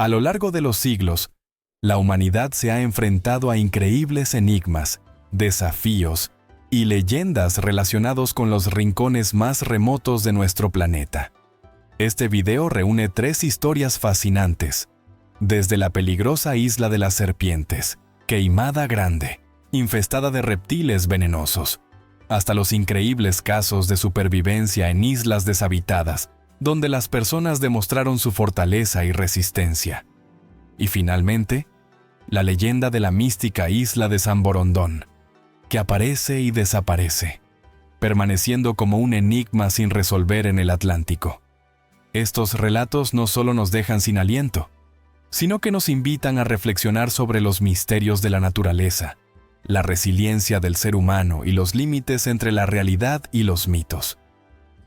A lo largo de los siglos, la humanidad se ha enfrentado a increíbles enigmas, desafíos y leyendas relacionados con los rincones más remotos de nuestro planeta. Este video reúne 3 historias fascinantes, desde la peligrosa isla de las serpientes, Queimada Grande, infestada de reptiles venenosos, hasta los increíbles casos de supervivencia en islas deshabitadas, donde las personas demostraron su fortaleza y resistencia. Y finalmente, la leyenda de la mística isla de San Borondón, que aparece y desaparece, permaneciendo como un enigma sin resolver en el Atlántico. Estos relatos no solo nos dejan sin aliento, sino que nos invitan a reflexionar sobre los misterios de la naturaleza, la resiliencia del ser humano y los límites entre la realidad y los mitos.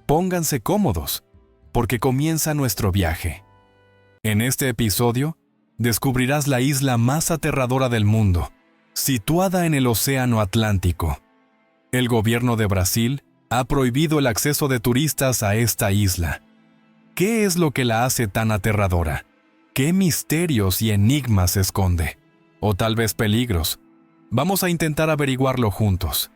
Pónganse cómodos, porque comienza nuestro viaje. En este episodio, descubrirás la isla más aterradora del mundo, situada en el Océano Atlántico. El gobierno de Brasil ha prohibido el acceso de turistas a esta isla. ¿Qué es lo que la hace tan aterradora? ¿Qué misterios y enigmas esconde? O tal vez peligros. Vamos a intentar averiguarlo juntos.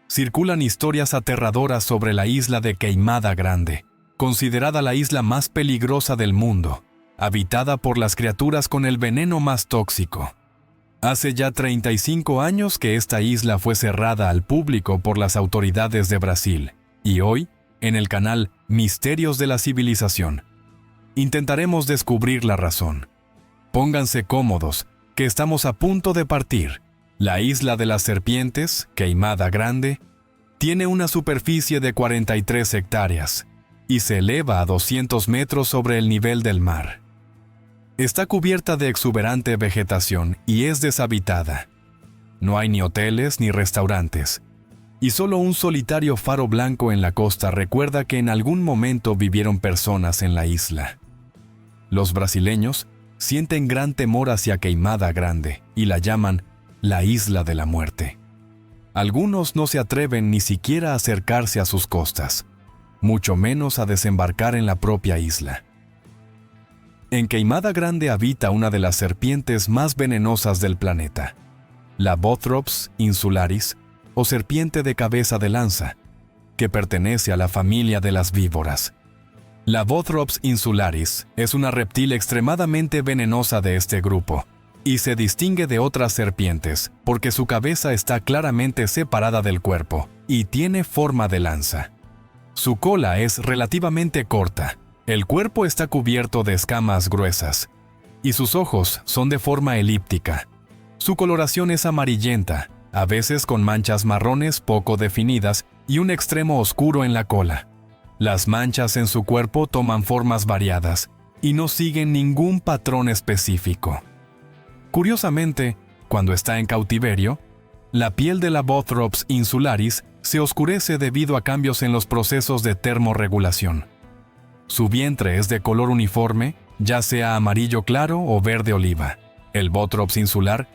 Circulan historias aterradoras sobre la isla de Queimada Grande, considerada la isla más peligrosa del mundo, habitada por las criaturas con el veneno más tóxico. Hace ya 35 años que esta isla fue cerrada al público por las autoridades de Brasil, y hoy, en el canal Misterios de la Civilización, intentaremos descubrir la razón. Pónganse cómodos, que estamos a punto de partir. La isla de las serpientes, Queimada Grande, tiene una superficie de 43 hectáreas y se eleva a 200 metros sobre el nivel del mar. Está cubierta de exuberante vegetación y es deshabitada. No hay ni hoteles ni restaurantes, y solo un solitario faro blanco en la costa recuerda que en algún momento vivieron personas en la isla. Los brasileños sienten gran temor hacia Queimada Grande y la llaman la Isla de la Muerte. Algunos no se atreven ni siquiera a acercarse a sus costas, mucho menos a desembarcar en la propia isla. En Queimada Grande habita una de las serpientes más venenosas del planeta, la Bothrops insularis, o serpiente de cabeza de lanza, que pertenece a la familia de las víboras. La Bothrops insularis es una reptil extremadamente venenosa de este grupo, y se distingue de otras serpientes porque su cabeza está claramente separada del cuerpo y tiene forma de lanza. Su cola es relativamente corta, el cuerpo está cubierto de escamas gruesas, y sus ojos son de forma elíptica. Su coloración es amarillenta, a veces con manchas marrones poco definidas y un extremo oscuro en la cola. Las manchas en su cuerpo toman formas variadas y no siguen ningún patrón específico. Curiosamente, cuando está en cautiverio, la piel de la Bothrops insularis se oscurece debido a cambios en los procesos de termorregulación. Su vientre es de color uniforme, ya sea amarillo claro o verde oliva. El Bothrops insular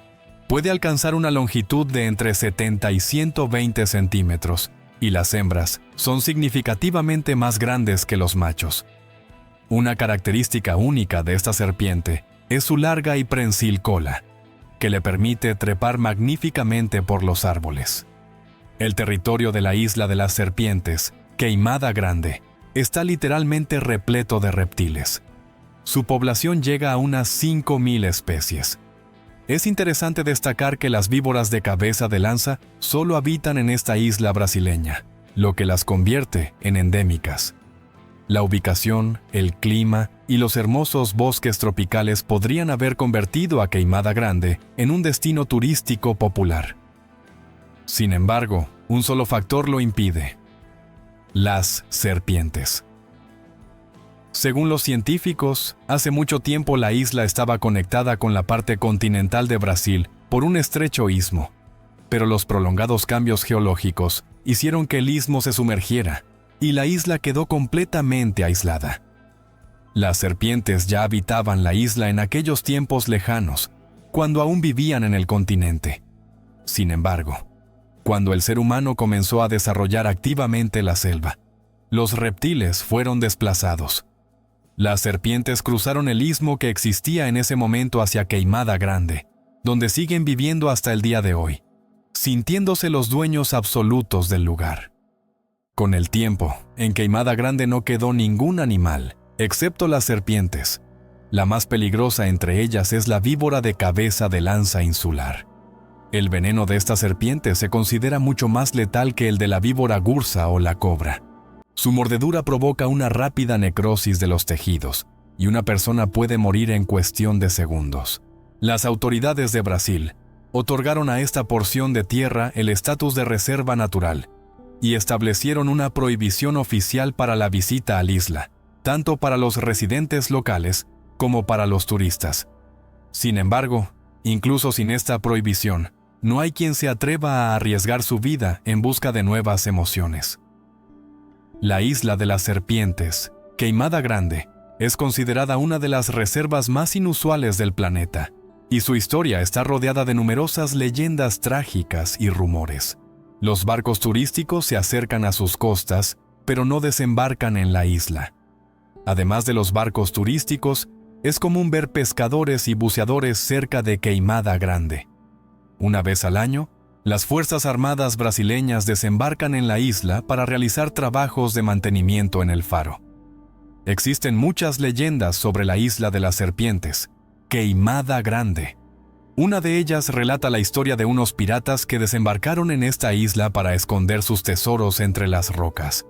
puede alcanzar una longitud de entre 70 y 120 centímetros, y las hembras son significativamente más grandes que los machos. Una característica única de esta serpiente es su larga y prensil cola, que le permite trepar magníficamente por los árboles. El territorio de la isla de las serpientes, Queimada Grande, está literalmente repleto de reptiles. Su población llega a unas 5.000 especies. Es interesante destacar que las víboras de cabeza de lanza solo habitan en esta isla brasileña, lo que las convierte en endémicas. La ubicación, el clima y los hermosos bosques tropicales podrían haber convertido a Queimada Grande en un destino turístico popular. Sin embargo, un solo factor lo impide: las serpientes. Según los científicos, hace mucho tiempo la isla estaba conectada con la parte continental de Brasil por un estrecho istmo, pero los prolongados cambios geológicos hicieron que el istmo se sumergiera y la isla quedó completamente aislada. Las serpientes ya habitaban la isla en aquellos tiempos lejanos, cuando aún vivían en el continente. Sin embargo, cuando el ser humano comenzó a desarrollar activamente la selva, los reptiles fueron desplazados. Las serpientes cruzaron el istmo que existía en ese momento hacia Queimada Grande, donde siguen viviendo hasta el día de hoy, sintiéndose los dueños absolutos del lugar. Con el tiempo, en Queimada Grande no quedó ningún animal, excepto las serpientes. La más peligrosa entre ellas es la víbora de cabeza de lanza insular. El veneno de esta serpiente se considera mucho más letal que el de la víbora gursa o la cobra. Su mordedura provoca una rápida necrosis de los tejidos, y una persona puede morir en cuestión de segundos. Las autoridades de Brasil otorgaron a esta porción de tierra el estatus de reserva natural y establecieron una prohibición oficial para la visita a la isla, tanto para los residentes locales como para los turistas. Sin embargo, incluso sin esta prohibición, no hay quien se atreva a arriesgar su vida en busca de nuevas emociones. La isla de las serpientes, Queimada Grande, es considerada una de las reservas más inusuales del planeta, y su historia está rodeada de numerosas leyendas trágicas y rumores. Los barcos turísticos se acercan a sus costas, pero no desembarcan en la isla. Además de los barcos turísticos, es común ver pescadores y buceadores cerca de Queimada Grande. Una vez al año, las Fuerzas Armadas brasileñas desembarcan en la isla para realizar trabajos de mantenimiento en el faro. Existen muchas leyendas sobre la isla de las serpientes, Queimada Grande. Una de ellas relata la historia de unos piratas que desembarcaron en esta isla para esconder sus tesoros entre las rocas.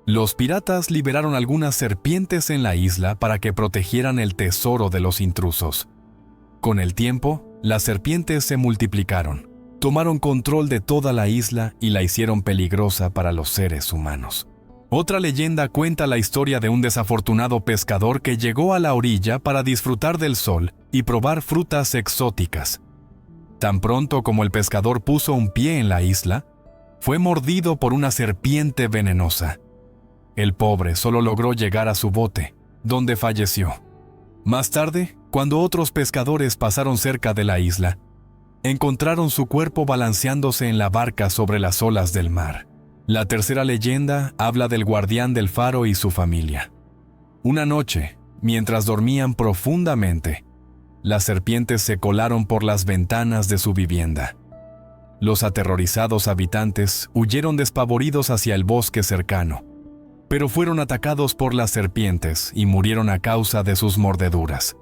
Los piratas liberaron algunas serpientes en la isla para que protegieran el tesoro de los intrusos. Con el tiempo, las serpientes se multiplicaron, tomaron control de toda la isla y la hicieron peligrosa para los seres humanos. Otra leyenda cuenta la historia de un desafortunado pescador que llegó a la orilla para disfrutar del sol y probar frutas exóticas. Tan pronto como el pescador puso un pie en la isla, fue mordido por una serpiente venenosa. El pobre solo logró llegar a su bote, donde falleció. Más tarde, cuando otros pescadores pasaron cerca de la isla, encontraron su cuerpo balanceándose en la barca sobre las olas del mar. La tercera leyenda habla del guardián del faro y su familia. Una noche, mientras dormían profundamente, las serpientes se colaron por las ventanas de su vivienda. Los aterrorizados habitantes huyeron despavoridos hacia el bosque cercano, pero fueron atacados por las serpientes y murieron a causa de sus mordeduras.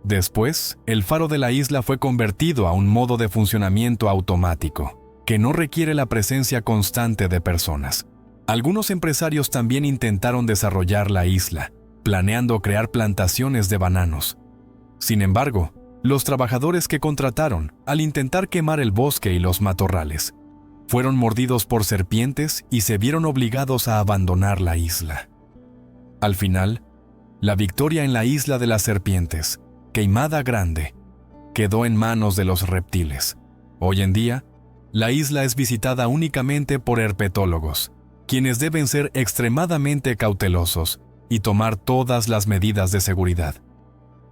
Después, el faro de la isla fue convertido a un modo de funcionamiento automático, que no requiere la presencia constante de personas. Algunos empresarios también intentaron desarrollar la isla, planeando crear plantaciones de bananos. Sin embargo, los trabajadores que contrataron, al intentar quemar el bosque y los matorrales, fueron mordidos por serpientes y se vieron obligados a abandonar la isla. Al final, la victoria en la isla de las serpientes, Queimada Grande, quedó en manos de los reptiles. Hoy en día, la isla es visitada únicamente por herpetólogos, quienes deben ser extremadamente cautelosos y tomar todas las medidas de seguridad.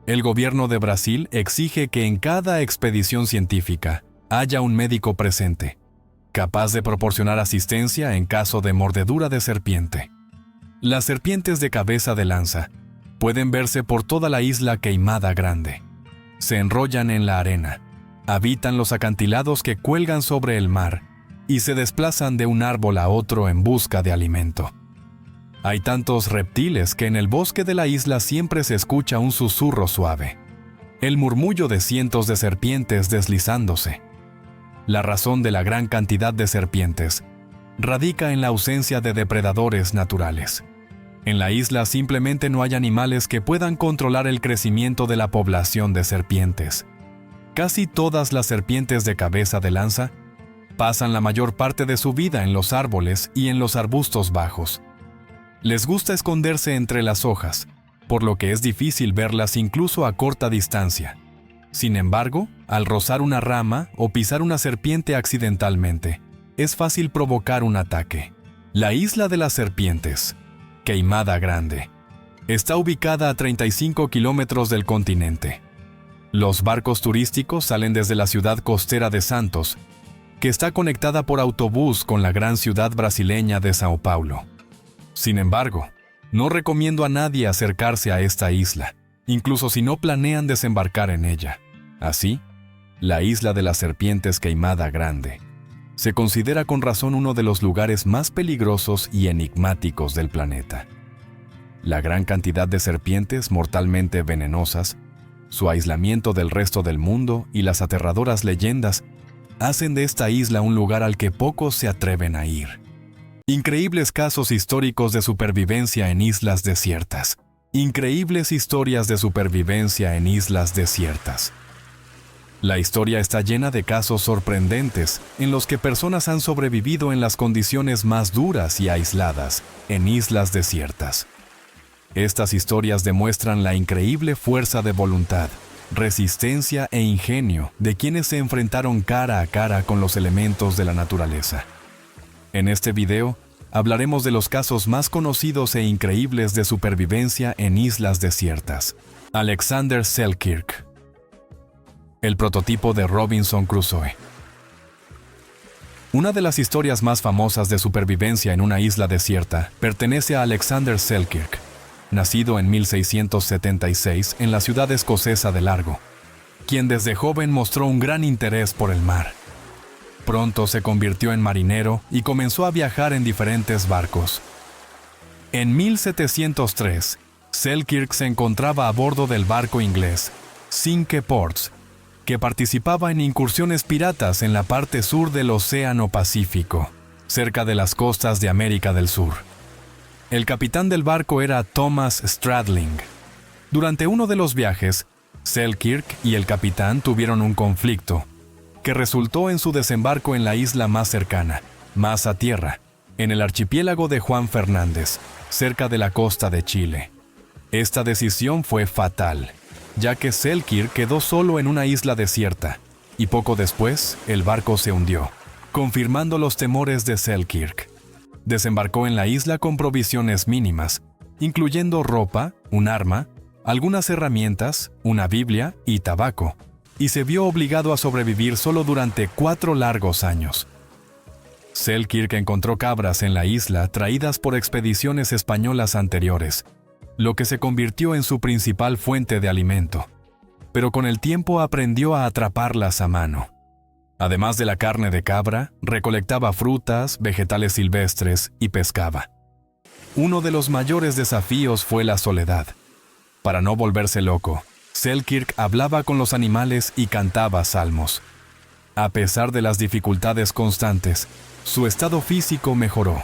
El gobierno de Brasil exige que en cada expedición científica haya un médico presente, capaz de proporcionar asistencia en caso de mordedura de serpiente. Las serpientes de cabeza de lanza pueden verse por toda la isla Queimada Grande. Se enrollan en la arena, habitan los acantilados que cuelgan sobre el mar y se desplazan de un árbol a otro en busca de alimento. Hay tantos reptiles que en el bosque de la isla siempre se escucha un susurro suave, el murmullo de cientos de serpientes deslizándose. La razón de la gran cantidad de serpientes radica en la ausencia de depredadores naturales. En la isla simplemente no hay animales que puedan controlar el crecimiento de la población de serpientes. Casi todas las serpientes de cabeza de lanza pasan la mayor parte de su vida en los árboles y en los arbustos bajos. Les gusta esconderse entre las hojas, por lo que es difícil verlas incluso a corta distancia. Sin embargo, al rozar una rama o pisar una serpiente accidentalmente, es fácil provocar un ataque. La isla de las serpientes, Queimada Grande, está ubicada a 35 kilómetros del continente. Los barcos turísticos salen desde la ciudad costera de Santos, que está conectada por autobús con la gran ciudad brasileña de Sao Paulo. Sin embargo, No recomiendo a nadie acercarse a esta isla, incluso si no planean desembarcar en ella. Así, la isla de las serpientes Queimada Grande se considera con razón uno de los lugares más peligrosos y enigmáticos del planeta. La gran cantidad de serpientes mortalmente venenosas, su aislamiento del resto del mundo y las aterradoras leyendas hacen de esta isla un lugar al que pocos se atreven a ir. Increíbles casos históricos de supervivencia en islas desiertas. Increíbles historias de supervivencia en islas desiertas. La historia está llena de casos sorprendentes en los que personas han sobrevivido en las condiciones más duras y aisladas en islas desiertas. Estas historias demuestran la increíble fuerza de voluntad, resistencia e ingenio de quienes se enfrentaron cara a cara con los elementos de la naturaleza. En este video, hablaremos de los casos más conocidos e increíbles de supervivencia en islas desiertas. Alexander Selkirk. El prototipo de Robinson Crusoe. Una de las historias más famosas de supervivencia en una isla desierta pertenece a Alexander Selkirk, nacido en 1676 en la ciudad escocesa de Largo, quien desde joven mostró un gran interés por el mar. Pronto se convirtió en marinero y comenzó a viajar en diferentes barcos. En 1703, Selkirk se encontraba a bordo del barco inglés Cinque Ports, que participaba en incursiones piratas en la parte sur del Océano Pacífico, cerca de las costas de América del Sur. El capitán del barco era Thomas Stradling. Durante uno de los viajes, Selkirk y el capitán tuvieron un conflicto, que resultó en su desembarco en la isla más cercana, más a tierra, en el archipiélago de Juan Fernández, cerca de la costa de Chile. Esta decisión fue fatal, ya que Selkirk quedó solo en una isla desierta, y poco después el barco se hundió, confirmando los temores de Selkirk. Desembarcó en la isla con provisiones mínimas, incluyendo ropa, un arma, algunas herramientas, una Biblia y tabaco, y se vio obligado a sobrevivir solo durante 4 largos años. Selkirk encontró cabras en la isla traídas por expediciones españolas anteriores, lo que se convirtió en su principal fuente de alimento, pero con el tiempo aprendió a atraparlas a mano. Además de la carne de cabra, recolectaba frutas, vegetales silvestres y pescaba. Uno de los mayores desafíos fue la soledad. Para no volverse loco, Selkirk hablaba con los animales y cantaba salmos. A pesar de las dificultades constantes, su estado físico mejoró.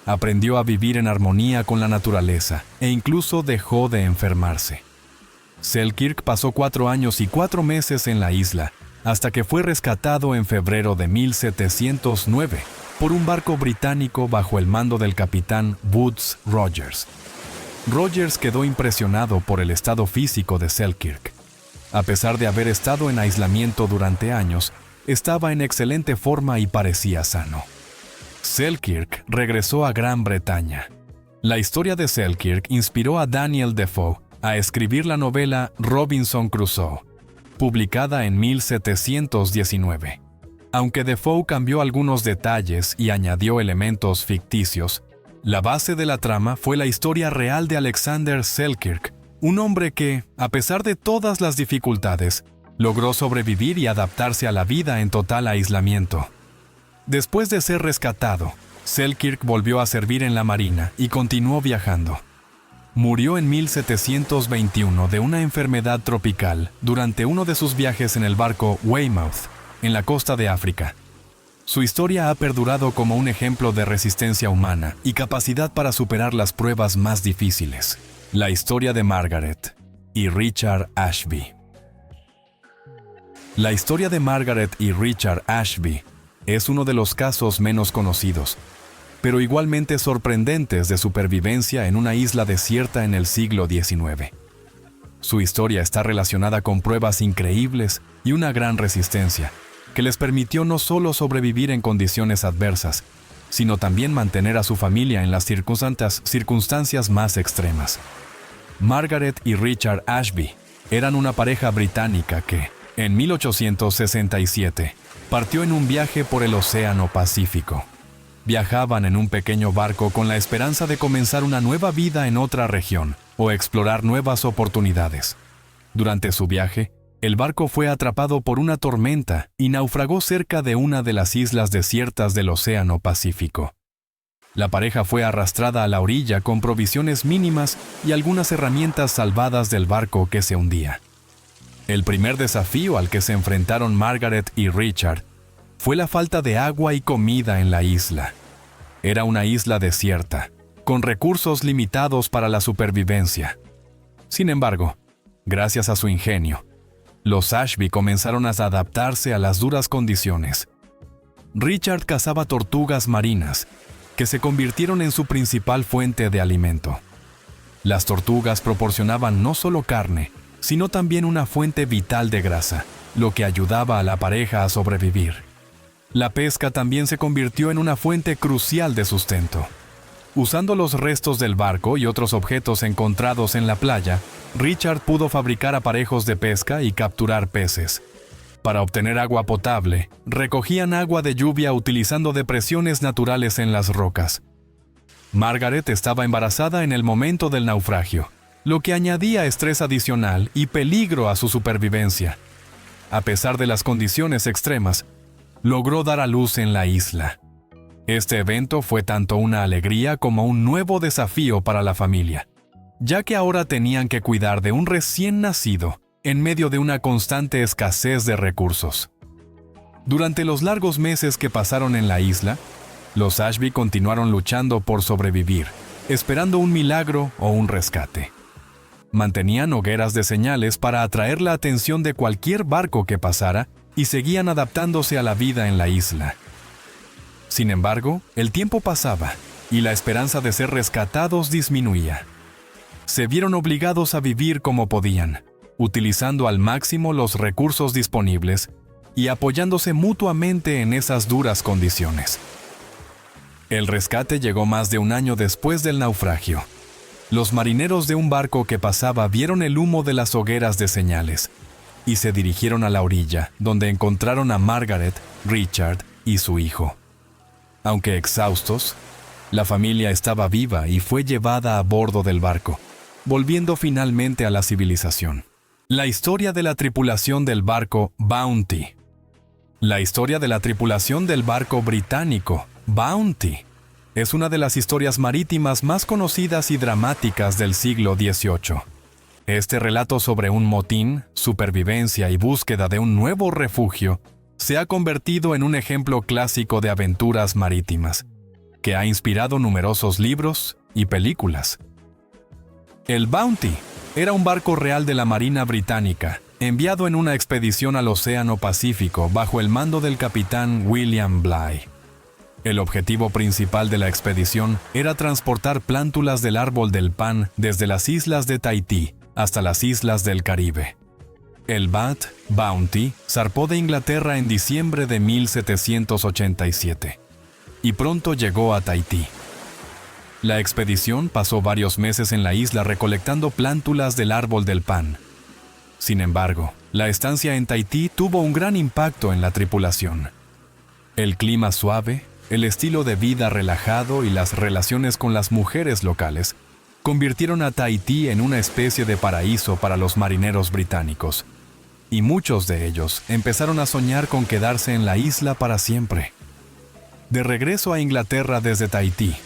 Aprendió a vivir en armonía con la naturaleza e incluso dejó de enfermarse. Selkirk pasó 4 años y 4 meses en la isla, hasta que fue rescatado en febrero de 1709 por un barco británico bajo el mando del capitán Woodes Rogers. Rogers quedó impresionado por el estado físico de Selkirk. A pesar de haber estado en aislamiento durante años, estaba en excelente forma y parecía sano. Selkirk regresó a Gran Bretaña. La historia de Selkirk inspiró a Daniel Defoe a escribir la novela Robinson Crusoe, publicada en 1719. Aunque Defoe cambió algunos detalles y añadió elementos ficticios, la base de la trama fue la historia real de Alexander Selkirk, un hombre que, a pesar de todas las dificultades, logró sobrevivir y adaptarse a la vida en total aislamiento. Después de ser rescatado, Selkirk volvió a servir en la marina y continuó viajando. Murió en 1721 de una enfermedad tropical durante uno de sus viajes en el barco Weymouth, en la costa de África. Su historia ha perdurado como un ejemplo de resistencia humana y capacidad para superar las pruebas más difíciles. La historia de Margaret y Richard Ashby. La historia de Margaret y Richard Ashby es uno de los casos menos conocidos, pero igualmente sorprendentes de supervivencia en una isla desierta en el siglo XIX. Su historia está relacionada con pruebas increíbles y una gran resistencia, que les permitió no solo sobrevivir en condiciones adversas, sino también mantener a su familia en las circunstancias más extremas. Margaret y Richard Ashby eran una pareja británica que, en 1867, partió en un viaje por el Océano Pacífico. viajaban en un pequeño barco con la esperanza de comenzar una nueva vida en otra región o explorar nuevas oportunidades. Durante su viaje, el barco fue atrapado por una tormenta y naufragó cerca de una de las islas desiertas del Océano Pacífico. La pareja fue arrastrada a la orilla con provisiones mínimas y algunas herramientas salvadas del barco que se hundía. El primer desafío al que se enfrentaron Margaret y Richard fue la falta de agua y comida en la isla. Era una isla desierta, con recursos limitados para la supervivencia. Sin embargo, gracias a su ingenio, los Ashby comenzaron a adaptarse a las duras condiciones. Richard cazaba tortugas marinas, que se convirtieron en su principal fuente de alimento. Las tortugas proporcionaban no solo carne, sino también una fuente vital de grasa, lo que ayudaba a la pareja a sobrevivir. La pesca también se convirtió en una fuente crucial de sustento. Usando los restos del barco y otros objetos encontrados en la playa, Richard pudo fabricar aparejos de pesca y capturar peces. Para obtener agua potable, recogían agua de lluvia utilizando depresiones naturales en las rocas. Margaret estaba embarazada en el momento del naufragio, lo que añadía estrés adicional y peligro a su supervivencia. A pesar de las condiciones extremas, logró dar a luz en la isla. Este evento fue tanto una alegría como un nuevo desafío para la familia, ya que ahora tenían que cuidar de un recién nacido en medio de una constante escasez de recursos. Durante los largos meses que pasaron en la isla, los Ashby continuaron luchando por sobrevivir, esperando un milagro o un rescate. Mantenían hogueras de señales para atraer la atención de cualquier barco que pasara y seguían adaptándose a la vida en la isla. Sin embargo, el tiempo pasaba y la esperanza de ser rescatados disminuía. Se vieron obligados a vivir como podían, utilizando al máximo los recursos disponibles y apoyándose mutuamente en esas duras condiciones. El rescate llegó más de un año después del naufragio. Los marineros de un barco que pasaba vieron el humo de las hogueras de señales y se dirigieron a la orilla, donde encontraron a Margaret, Richard y su hijo. Aunque exhaustos, la familia estaba viva y fue llevada a bordo del barco, volviendo finalmente a la civilización. La historia de la tripulación del barco Bounty. La historia de la tripulación del barco británico Bounty es una de las historias marítimas más conocidas y dramáticas del siglo XVIII. Este relato sobre un motín, supervivencia y búsqueda de un nuevo refugio se ha convertido en un ejemplo clásico de aventuras marítimas, que ha inspirado numerosos libros y películas. El Bounty era un barco real de la Marina Británica, enviado en una expedición al Océano Pacífico bajo el mando del capitán William Bligh. El objetivo principal de la expedición era transportar plántulas del árbol del pan desde las islas de Tahití hasta las islas del Caribe. El Bounty zarpó de Inglaterra en diciembre de 1787 y pronto llegó a Tahití. La expedición pasó varios meses en la isla recolectando plántulas del árbol del pan. Sin embargo, la estancia en Tahití tuvo un gran impacto en la tripulación. El clima suave, el estilo de vida relajado y las relaciones con las mujeres locales convirtieron a Tahití en una especie de paraíso para los marineros británicos, y muchos de ellos empezaron a soñar con quedarse en la isla para siempre. De regreso a Inglaterra desde Tahití,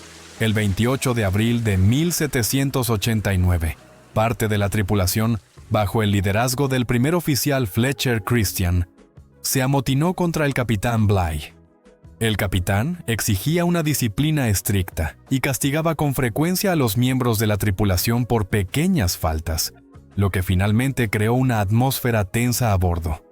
el 28 de abril de 1789, parte de la tripulación, bajo el liderazgo del primer oficial Fletcher Christian, se amotinó contra el capitán Bligh. El capitán exigía una disciplina estricta y castigaba con frecuencia a los miembros de la tripulación por pequeñas faltas, lo que finalmente creó una atmósfera tensa a bordo.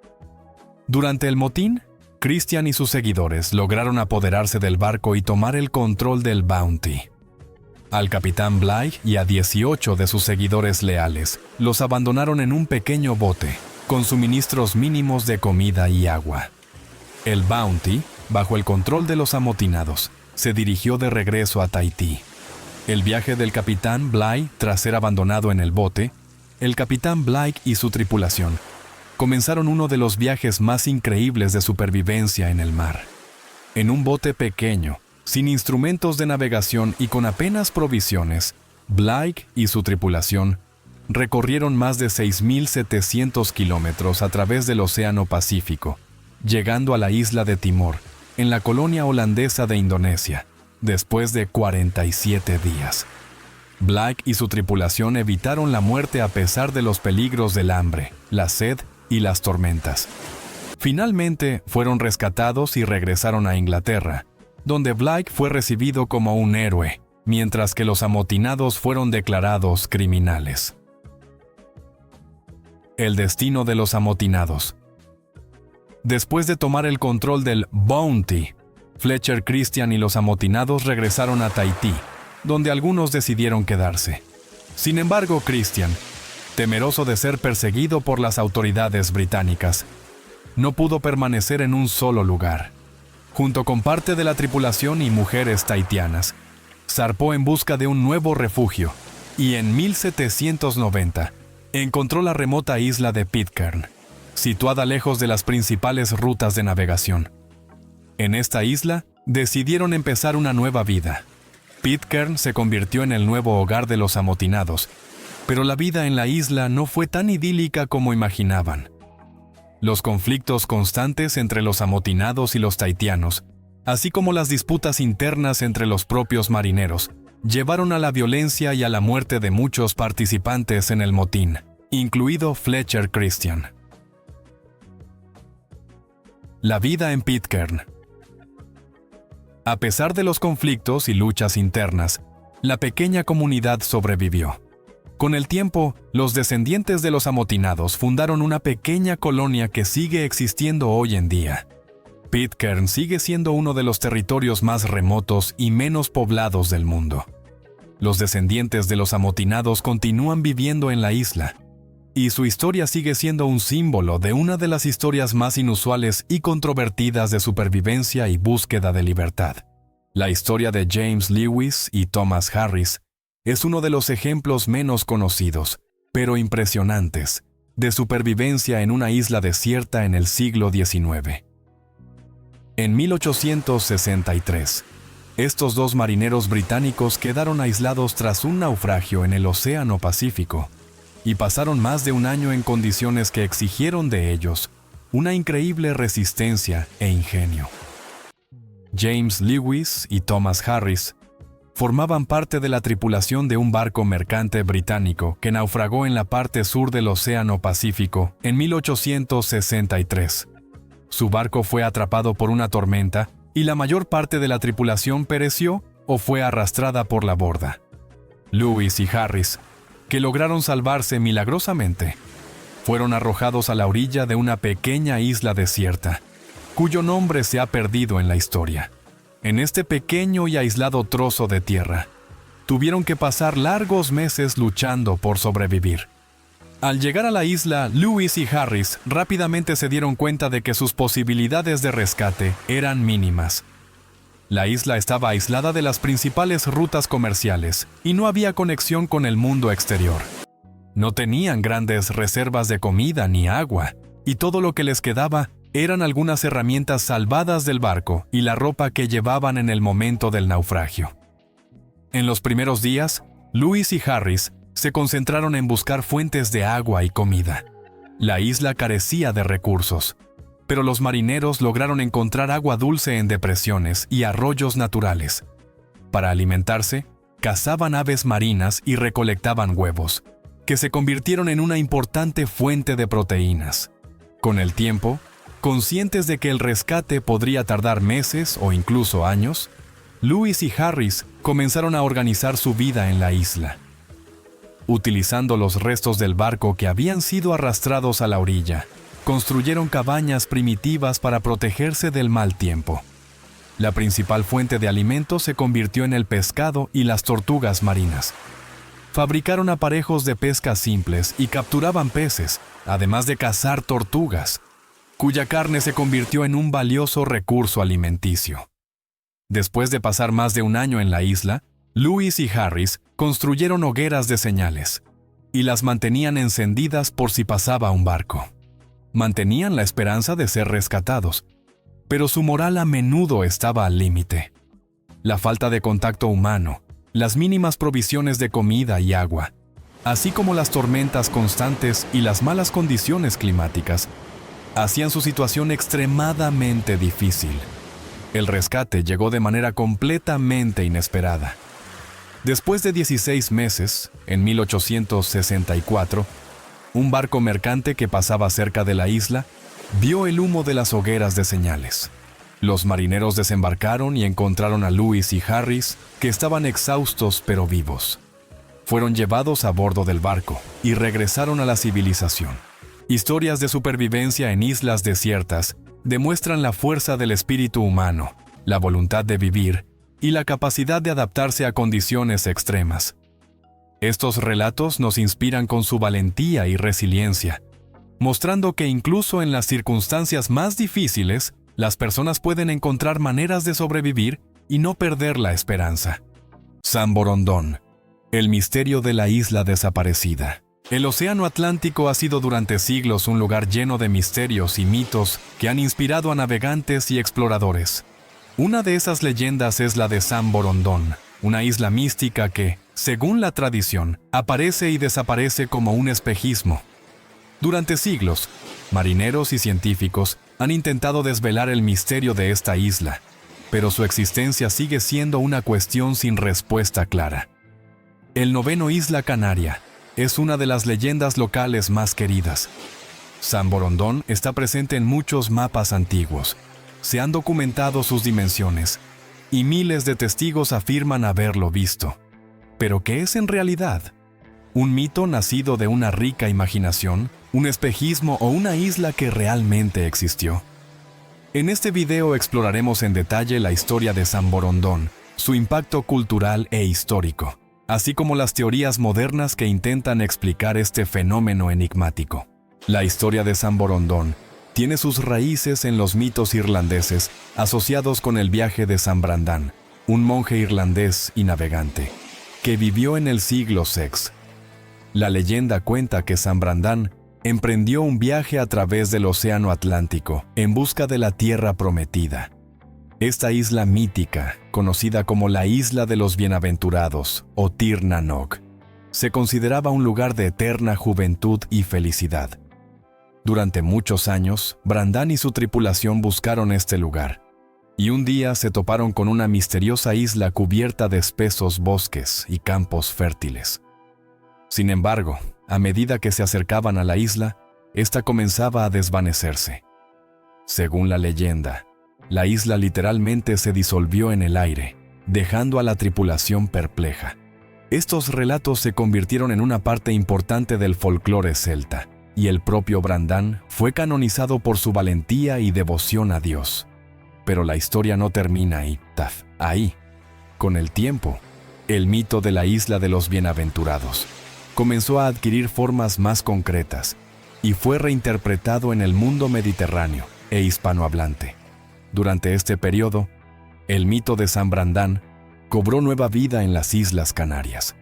Durante el motín, Christian y sus seguidores lograron apoderarse del barco y tomar el control del Bounty. Al capitán Bligh y a 18 de sus seguidores leales los abandonaron en un pequeño bote, con suministros mínimos de comida y agua. El Bounty, bajo el control de los amotinados, se dirigió de regreso a Tahití. El viaje del capitán Bligh, tras ser abandonado en el bote, el capitán Bligh y su tripulación comenzaron uno de los viajes más increíbles de supervivencia en el mar. En un bote pequeño, Sin instrumentos de navegación y con apenas provisiones, Bligh y su tripulación recorrieron más de 6.700 kilómetros a través del Océano Pacífico, llegando a la isla de Timor, en la colonia holandesa de Indonesia, después de 47 días. Bligh y su tripulación evitaron la muerte a pesar de los peligros del hambre, la sed y las tormentas. Finalmente fueron rescatados y regresaron a Inglaterra, donde Bligh fue recibido como un héroe, mientras que los amotinados fueron declarados criminales. El destino de los amotinados. Después de tomar el control del Bounty, Fletcher Christian y los amotinados regresaron a Tahití, donde algunos decidieron quedarse. Sin embargo, Christian, temeroso de ser perseguido por las autoridades británicas, no pudo permanecer en un solo lugar. Junto con parte de la tripulación y mujeres tahitianas, zarpó en busca de un nuevo refugio y en 1790 encontró la remota isla de Pitcairn, situada lejos de las principales rutas de navegación. En esta isla decidieron empezar una nueva vida. Pitcairn se convirtió en el nuevo hogar de los amotinados, pero la vida en la isla no fue tan idílica como imaginaban. Los conflictos constantes entre los amotinados y los tahitianos, así como las disputas internas entre los propios marineros, llevaron a la violencia y a la muerte de muchos participantes en el motín, incluido Fletcher Christian. La vida en Pitcairn. A pesar de los conflictos y luchas internas, la pequeña comunidad sobrevivió. Con el tiempo, los descendientes de los amotinados fundaron una pequeña colonia que sigue existiendo hoy en día. Pitcairn sigue siendo uno de los territorios más remotos y menos poblados del mundo. Los descendientes de los amotinados continúan viviendo en la isla, y su historia sigue siendo un símbolo de una de las historias más inusuales y controvertidas de supervivencia y búsqueda de libertad. La historia de James Lewis y Thomas Harris es uno de los ejemplos menos conocidos, pero impresionantes, de supervivencia en una isla desierta en el siglo XIX. En 1863, estos dos marineros británicos quedaron aislados tras un naufragio en el Océano Pacífico y pasaron más de un año en condiciones que exigieron de ellos una increíble resistencia e ingenio. James Lewis y Thomas Harris formaban parte de la tripulación de un barco mercante británico que naufragó en la parte sur del Océano Pacífico en 1863. Su barco fue atrapado por una tormenta y la mayor parte de la tripulación pereció o fue arrastrada por la borda. Lewis y Harris, que lograron salvarse milagrosamente, fueron arrojados a la orilla de una pequeña isla desierta, cuyo nombre se ha perdido en la historia. En este pequeño y aislado trozo de tierra, tuvieron que pasar largos meses luchando por sobrevivir. Al llegar a la isla, Lewis y Harris rápidamente se dieron cuenta de que sus posibilidades de rescate eran mínimas. La isla estaba aislada de las principales rutas comerciales y no había conexión con el mundo exterior. No tenían grandes reservas de comida ni agua, y todo lo que les quedaba eran algunas herramientas salvadas del barco y la ropa que llevaban en el momento del naufragio. En los primeros días, Lewis y Harris se concentraron en buscar fuentes de agua y comida. La isla carecía de recursos, pero los marineros lograron encontrar agua dulce en depresiones y arroyos naturales. Para alimentarse, cazaban aves marinas y recolectaban huevos, que se convirtieron en una importante fuente de proteínas. Con el tiempo, conscientes de que el rescate podría tardar meses o incluso años, Lewis y Harris comenzaron a organizar su vida en la isla. Utilizando los restos del barco que habían sido arrastrados a la orilla, construyeron cabañas primitivas para protegerse del mal tiempo. La principal fuente de alimento se convirtió en el pescado y las tortugas marinas. Fabricaron aparejos de pesca simples y capturaban peces, además de cazar tortugas, cuya carne se convirtió en un valioso recurso alimenticio. Después de pasar más de un año en la isla, Lewis y Harris construyeron hogueras de señales y las mantenían encendidas por si pasaba un barco. Mantenían la esperanza de ser rescatados, pero su moral a menudo estaba al límite. la falta de contacto humano, las mínimas provisiones de comida y agua, así como las tormentas constantes y las malas condiciones climáticas, hacían su situación extremadamente difícil. El rescate llegó de manera completamente inesperada. Después de 16 meses, en 1864, un barco mercante que pasaba cerca de la isla vio el humo de las hogueras de señales. Los marineros desembarcaron y encontraron a Lewis y Harris, que estaban exhaustos pero vivos. Fueron llevados a bordo del barco y regresaron a la civilización. Historias de supervivencia en islas desiertas demuestran la fuerza del espíritu humano, la voluntad de vivir y la capacidad de adaptarse a condiciones extremas. Estos relatos nos inspiran con su valentía y resiliencia, mostrando que incluso en las circunstancias más difíciles, las personas pueden encontrar maneras de sobrevivir y no perder la esperanza. San Borondón, el misterio de la isla desaparecida. El Océano Atlántico ha sido durante siglos un lugar lleno de misterios y mitos que han inspirado a navegantes y exploradores. Una de esas leyendas es la de San Borondón, una isla mística que, según la tradición, aparece y desaparece como un espejismo. Durante siglos, marineros y científicos han intentado desvelar el misterio de esta isla, pero su existencia sigue siendo una cuestión sin respuesta clara. El noveno Isla Canaria es una de las leyendas locales más queridas. San Borondón está presente en muchos mapas antiguos. Se han documentado sus dimensiones, y miles de testigos afirman haberlo visto. ¿Pero qué es en realidad? ¿Un mito nacido de una rica imaginación, un espejismo o una isla que realmente existió? En este video exploraremos en detalle la historia de San Borondón, su impacto cultural e histórico, así como las teorías modernas que intentan explicar este fenómeno enigmático. La historia de San Borondón tiene sus raíces en los mitos irlandeses asociados con el viaje de San Brandán, un monje irlandés y navegante, que vivió en el siglo VI. La leyenda cuenta que San Brandán emprendió un viaje a través del Océano Atlántico en busca de la Tierra Prometida. Esta isla mítica, conocida como la Isla de los Bienaventurados o Tir na Nog, se consideraba un lugar de eterna juventud y felicidad. Durante muchos años, Brandán y su tripulación buscaron este lugar, y un día se toparon con una misteriosa isla cubierta de espesos bosques y campos fértiles. Sin embargo, a medida que se acercaban a la isla, esta comenzaba a desvanecerse. Según la leyenda, la isla literalmente se disolvió en el aire, dejando a la tripulación perpleja. Estos relatos se convirtieron en una parte importante del folclore celta, y el propio Brandán fue canonizado por su valentía y devoción a Dios. Pero la historia no termina ahí. Con el tiempo, el mito de la Isla de los Bienaventurados comenzó a adquirir formas más concretas y fue reinterpretado en el mundo mediterráneo e hispanohablante. Durante este periodo, el mito de San Brandán cobró nueva vida en las Islas Canarias.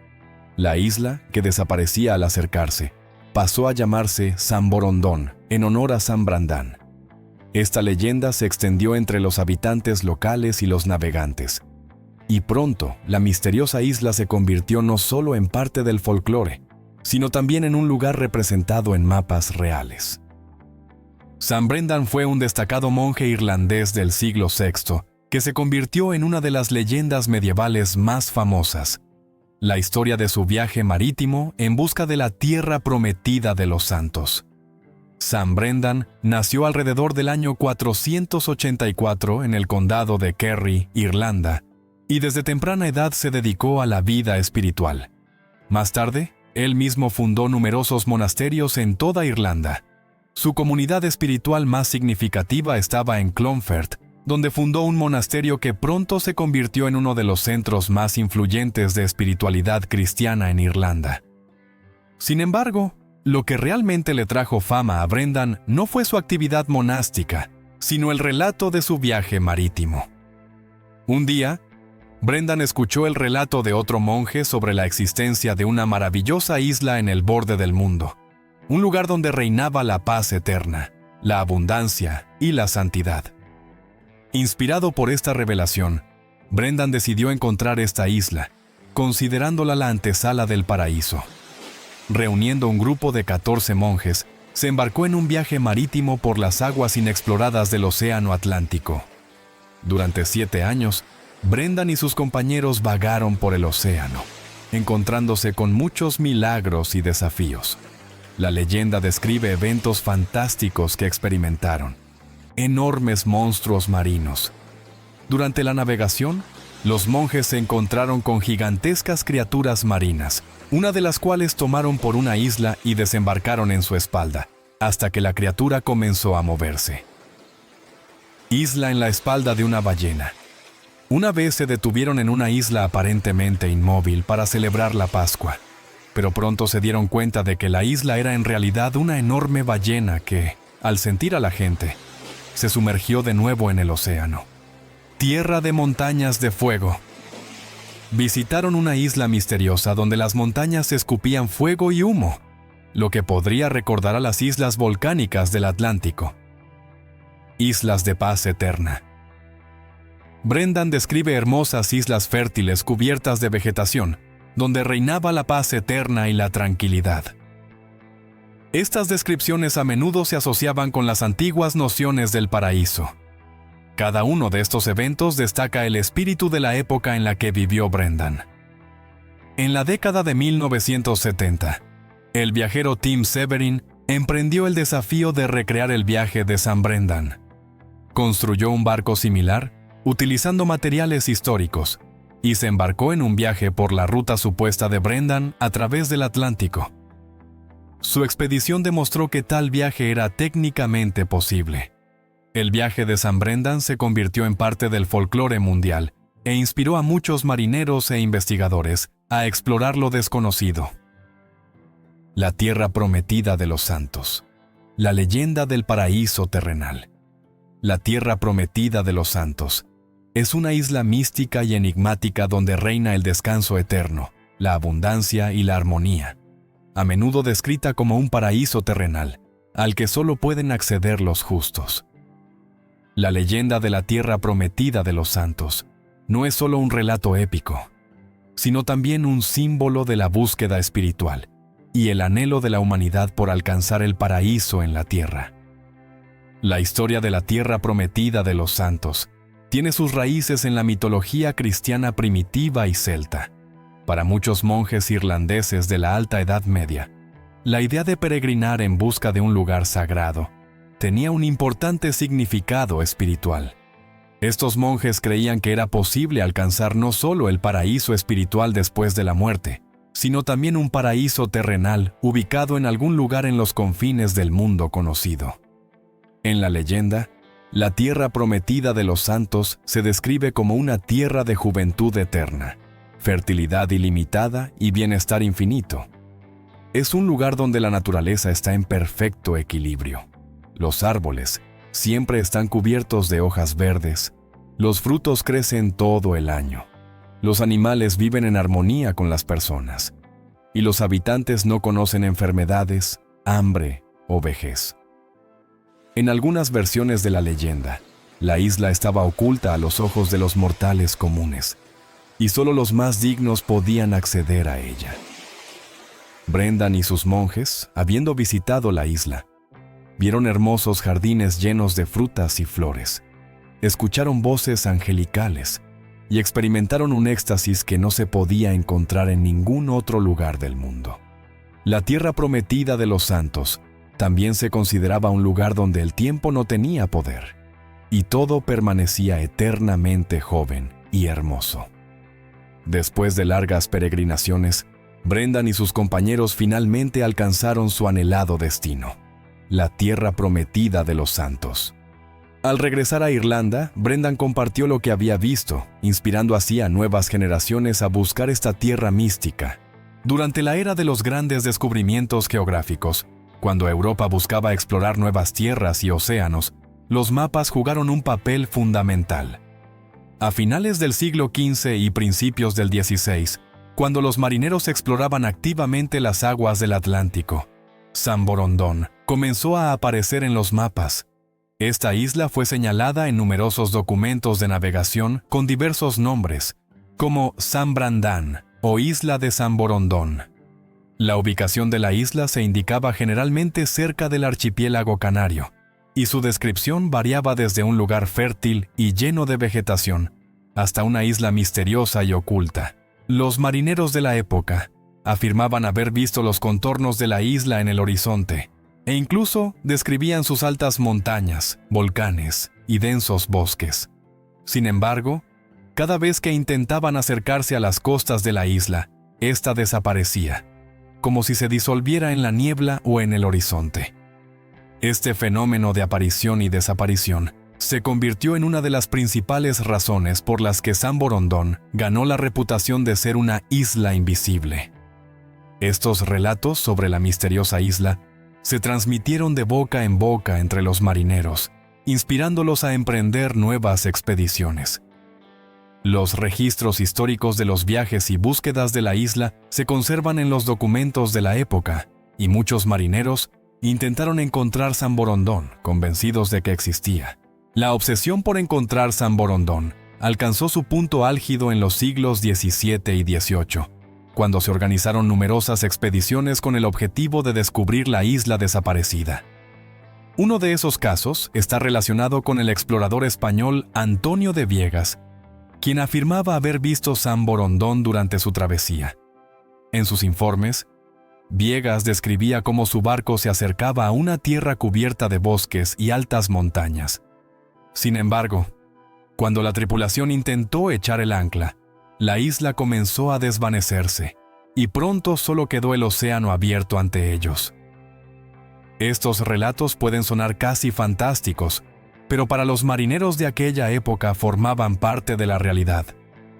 La isla, que desaparecía al acercarse, pasó a llamarse San Borondón, en honor a San Brandán. Esta leyenda se extendió entre los habitantes locales y los navegantes, y pronto la misteriosa isla se convirtió no solo en parte del folclore, sino también en un lugar representado en mapas reales. San Brendan fue un destacado monje irlandés del siglo VI, que se convirtió en una de las leyendas medievales más famosas. La historia de su viaje marítimo en busca de la tierra prometida de los santos. San Brendan nació alrededor del año 484 en el condado de Kerry, Irlanda, y desde temprana edad se dedicó a la vida espiritual. Más tarde, él mismo fundó numerosos monasterios en toda Irlanda. Su comunidad espiritual más significativa estaba en Clonfert, donde fundó un monasterio que pronto se convirtió en uno de los centros más influyentes de espiritualidad cristiana en Irlanda. Sin embargo, lo que realmente le trajo fama a Brendan no fue su actividad monástica, sino el relato de su viaje marítimo. Un día, Brendan escuchó el relato de otro monje sobre la existencia de una maravillosa isla en el borde del mundo, un lugar donde reinaba la paz eterna, la abundancia y la santidad. Inspirado por esta revelación, Brendan decidió encontrar esta isla, considerándola la antesala del paraíso. Reuniendo un grupo de 14 monjes, se embarcó en un viaje marítimo por las aguas inexploradas del Océano Atlántico. Durante 7 años, Brendan y sus compañeros vagaron por el océano, encontrándose con muchos milagros y desafíos. La leyenda describe eventos fantásticos que experimentaron. Enormes monstruos marinos. Durante la navegación, los monjes se encontraron con gigantescas criaturas marinas, una de las cuales tomaron por una isla y desembarcaron en su espalda, hasta que la criatura comenzó a moverse. Isla en la espalda de una ballena. Una vez se detuvieron en una isla aparentemente inmóvil para celebrar la Pascua, pero pronto se dieron cuenta de que la isla era en realidad una enorme ballena que, al sentir a la gente, se sumergió de nuevo en el océano. Tierra de montañas de fuego. Visitaron una isla misteriosa donde las montañas escupían fuego y humo, lo que podría recordar a las islas volcánicas del Atlántico. Islas de paz eterna. Brendan describe hermosas islas fértiles cubiertas de vegetación, donde reinaba la paz eterna y la tranquilidad. Estas descripciones a menudo se asociaban con las antiguas nociones del paraíso. Cada uno de estos eventos destaca el espíritu de la época en la que vivió Brendan. En la década de 1970, el viajero Tim Severin emprendió el desafío de recrear el viaje de San Brendan. Construyó un barco similar, utilizando materiales históricos, y se embarcó en un viaje por la ruta supuesta de Brendan a través del Atlántico. Su expedición demostró que tal viaje era técnicamente posible. El viaje de San Brendan se convirtió en parte del folclore mundial e inspiró a muchos marineros e investigadores a explorar lo desconocido. La tierra prometida de los santos. La leyenda del paraíso terrenal. La tierra prometida de los santos es una isla mística y enigmática donde reina el descanso eterno, la abundancia y la armonía, a menudo descrita como un paraíso terrenal, al que solo pueden acceder los justos. La leyenda de la tierra prometida de los santos no es solo un relato épico, sino también un símbolo de la búsqueda espiritual y el anhelo de la humanidad por alcanzar el paraíso en la tierra. La historia de la tierra prometida de los santos tiene sus raíces en la mitología cristiana primitiva y celta. Para muchos monjes irlandeses de la Alta Edad Media, la idea de peregrinar en busca de un lugar sagrado tenía un importante significado espiritual. Estos monjes creían que era posible alcanzar no solo el paraíso espiritual después de la muerte, sino también un paraíso terrenal ubicado en algún lugar en los confines del mundo conocido. En la leyenda, la tierra prometida de los santos se describe como una tierra de juventud eterna, fertilidad ilimitada y bienestar infinito. Es un lugar donde la naturaleza está en perfecto equilibrio. Los árboles siempre están cubiertos de hojas verdes, los frutos crecen todo el año, los animales viven en armonía con las personas, y los habitantes no conocen enfermedades, hambre o vejez. En algunas versiones de la leyenda, la isla estaba oculta a los ojos de los mortales comunes, y solo los más dignos podían acceder a ella. Brendan y sus monjes, habiendo visitado la isla, vieron hermosos jardines llenos de frutas y flores, escucharon voces angelicales y experimentaron un éxtasis que no se podía encontrar en ningún otro lugar del mundo. La tierra prometida de los santos también se consideraba un lugar donde el tiempo no tenía poder, y todo permanecía eternamente joven y hermoso. Después de largas peregrinaciones, Brendan y sus compañeros finalmente alcanzaron su anhelado destino, la tierra prometida de los santos. Al regresar a Irlanda, Brendan compartió lo que había visto, inspirando así a nuevas generaciones a buscar esta tierra mística. Durante la era de los grandes descubrimientos geográficos, cuando Europa buscaba explorar nuevas tierras y océanos, los mapas jugaron un papel fundamental. A finales del siglo XV y principios del XVI, cuando los marineros exploraban activamente las aguas del Atlántico, San Borondón comenzó a aparecer en los mapas. Esta isla fue señalada en numerosos documentos de navegación con diversos nombres, como San Brandán o Isla de San Borondón. La ubicación de la isla se indicaba generalmente cerca del archipiélago canario, y su descripción variaba desde un lugar fértil y lleno de vegetación hasta una isla misteriosa y oculta. Los marineros de la época afirmaban haber visto los contornos de la isla en el horizonte, e incluso describían sus altas montañas, volcanes y densos bosques. Sin embargo, cada vez que intentaban acercarse a las costas de la isla, ésta desaparecía, como si se disolviera en la niebla o en el horizonte. Este fenómeno de aparición y desaparición se convirtió en una de las principales razones por las que San Borondón ganó la reputación de ser una isla invisible. Estos relatos sobre la misteriosa isla se transmitieron de boca en boca entre los marineros, inspirándolos a emprender nuevas expediciones. Los registros históricos de los viajes y búsquedas de la isla se conservan en los documentos de la época, y muchos marineros intentaron encontrar San Borondón, convencidos de que existía. La obsesión por encontrar San Borondón alcanzó su punto álgido en los siglos XVII y XVIII, cuando se organizaron numerosas expediciones con el objetivo de descubrir la isla desaparecida. Uno de esos casos está relacionado con el explorador español Antonio de Viegas, quien afirmaba haber visto San Borondón durante su travesía. En sus informes, Viegas describía cómo su barco se acercaba a una tierra cubierta de bosques y altas montañas. Sin embargo, cuando la tripulación intentó echar el ancla, la isla comenzó a desvanecerse, y pronto solo quedó el océano abierto ante ellos. Estos relatos pueden sonar casi fantásticos, pero para los marineros de aquella época formaban parte de la realidad.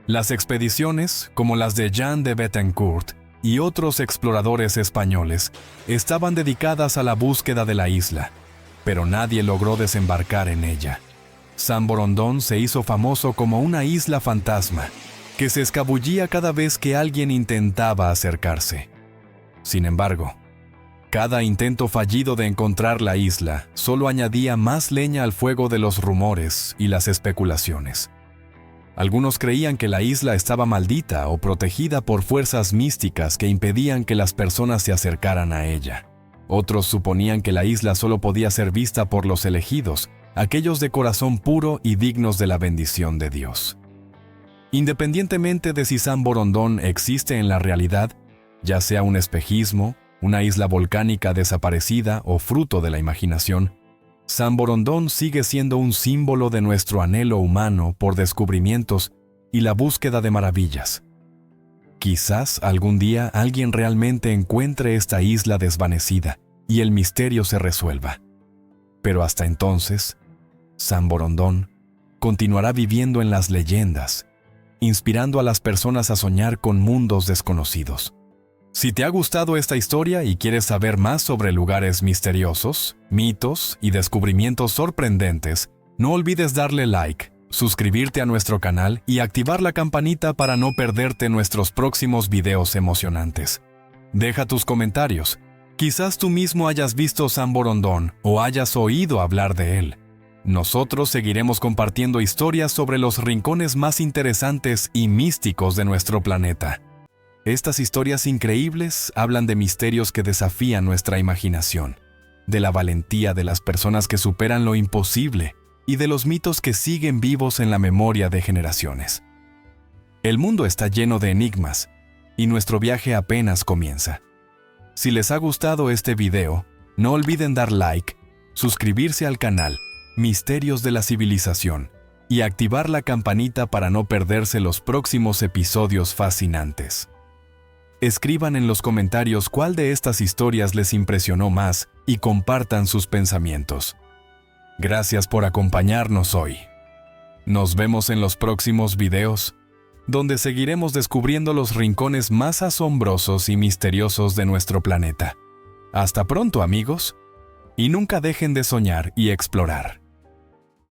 Las expediciones, como las de Jean de Bettencourt y otros exploradores españoles, estaban dedicadas a la búsqueda de la isla, pero nadie logró desembarcar en ella. San Borondón se hizo famoso como una isla fantasma, que se escabullía cada vez que alguien intentaba acercarse. Sin embargo, cada intento fallido de encontrar la isla solo añadía más leña al fuego de los rumores y las especulaciones. Algunos creían que la isla estaba maldita o protegida por fuerzas místicas que impedían que las personas se acercaran a ella. Otros suponían que la isla solo podía ser vista por los elegidos, aquellos de corazón puro y dignos de la bendición de Dios. Independientemente de si San Borondón existe en la realidad, ya sea un espejismo, una isla volcánica desaparecida o fruto de la imaginación, San Borondón sigue siendo un símbolo de nuestro anhelo humano por descubrimientos y la búsqueda de maravillas. Quizás algún día alguien realmente encuentre esta isla desvanecida y el misterio se resuelva. Pero hasta entonces, San Borondón continuará viviendo en las leyendas, inspirando a las personas a soñar con mundos desconocidos. Si te ha gustado esta historia y quieres saber más sobre lugares misteriosos, mitos y descubrimientos sorprendentes, no olvides darle like, suscribirte a nuestro canal y activar la campanita para no perderte nuestros próximos videos emocionantes. Deja tus comentarios. Quizás tú mismo hayas visto San Borondón o hayas oído hablar de él. Nosotros seguiremos compartiendo historias sobre los rincones más interesantes y místicos de nuestro planeta. Estas historias increíbles hablan de misterios que desafían nuestra imaginación, de la valentía de las personas que superan lo imposible y de los mitos que siguen vivos en la memoria de generaciones. El mundo está lleno de enigmas y nuestro viaje apenas comienza. Si les ha gustado este video, no olviden dar like, suscribirse al canal Misterios de la Civilización y activar la campanita para no perderse los próximos episodios fascinantes. Escriban en los comentarios cuál de estas historias les impresionó más y compartan sus pensamientos. Gracias por acompañarnos hoy. Nos vemos en los próximos videos, donde seguiremos descubriendo los rincones más asombrosos y misteriosos de nuestro planeta. Hasta pronto, amigos, y nunca dejen de soñar y explorar.